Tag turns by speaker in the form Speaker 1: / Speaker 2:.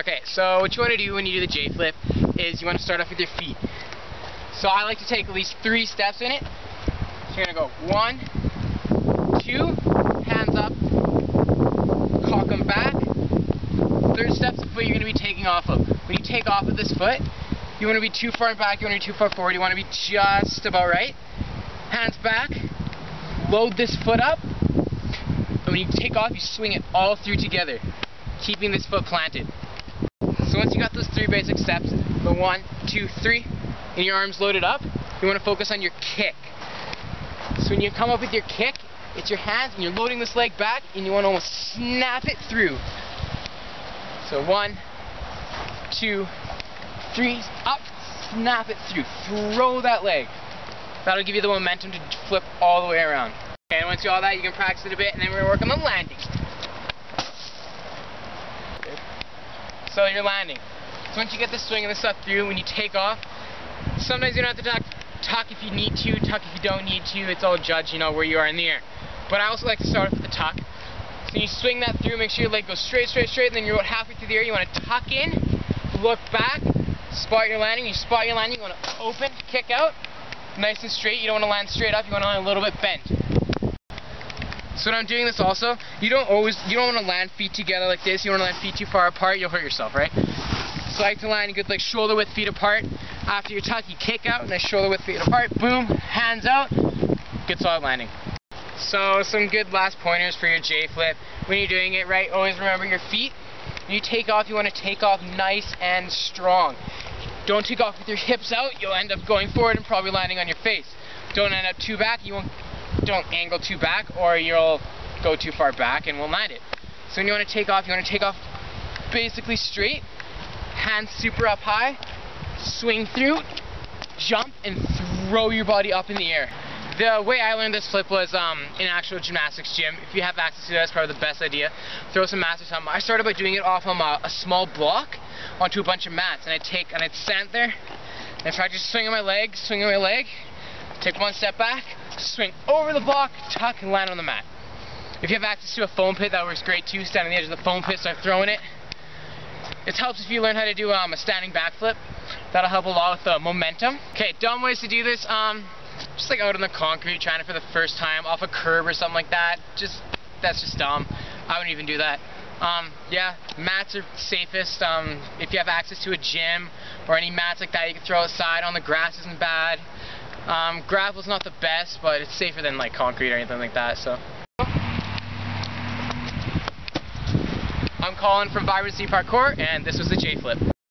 Speaker 1: Okay, so what you want to do when you do the J flip is you want to start off with your feet. So I like to take at least 3 steps in it. So you're going to go 1, 2, hands up, cock them back. 3rd step's the foot you're going to be taking off of. When you take off of this foot, you want to be too far back, you want to be too far forward, you want to be just about right. Hands back, load this foot up, and when you take off, you swing it all through together, keeping this foot planted. So once you got those 3 basic steps, the 1, 2, 3, and your arms loaded up, you want to focus on your kick. So when you come up with your kick, it's your hands, and you're loading this leg back, and you want to almost snap it through. So 1, 2, 3, up, snap it through, throw that leg. That'll give you the momentum to flip all the way around. Okay, and once you do all that, you can practice it a bit, and then we're going to work on the landing. Good. So you're landing. So once you get this swing and this stuff through, when you take off, sometimes you don't have to tuck if you need to, tuck if you don't need to. It's all judged, you know, where you are in the air. But I also like to start off with the tuck. So you swing that through, make sure your leg goes straight, straight, straight, and then you're about halfway through the air. You want to tuck in, look back, spot your landing. You spot your landing, you want to open, kick out, nice and straight. You don't want to land straight up, you want to land a little bit bent. So when I'm doing this also, you don't want to land feet together like this. You don't want to land feet too far apart, you'll hurt yourself, right? So I like to land a good like shoulder width feet apart. After your tuck, you kick out, nice shoulder width feet apart, boom, hands out, good solid landing. So some good last pointers for your J flip. When you're doing it right, always remember your feet. When you take off, you want to take off nice and strong. Don't take off with your hips out, you'll end up going forward and probably landing on your face. Don't end up too back, don't angle too back, or you'll go too far back and won't land it. So when you want to take off, basically straight, hands super up high, swing through, jump, and throw your body up in the air. The way I learned this flip was in an actual gymnastics gym. If you have access to that, it's probably the best idea. Throw some mats or something. I started by doing it off of a small block onto a bunch of mats, and I'd stand there and practice swinging my leg, take 1 step back, swing over the block, tuck, and land on the mat. If you have access to a foam pit, that works great too. Stand on the edge of the foam pit, start throwing it. It helps if you learn how to do a standing backflip. That'll help a lot with the momentum. Okay, dumb ways to do this. Just like out on the concrete, trying it for the first time, off a curb or something like that. That's just dumb. I wouldn't even do that. Yeah, mats are safest. If you have access to a gym or any mats like that, you can throw outside. On the grass isn't bad. Gravel's not the best, but it's safer than like concrete or anything like that. So, I'm Colin from Vibrancy Parkour, and this was the J flip.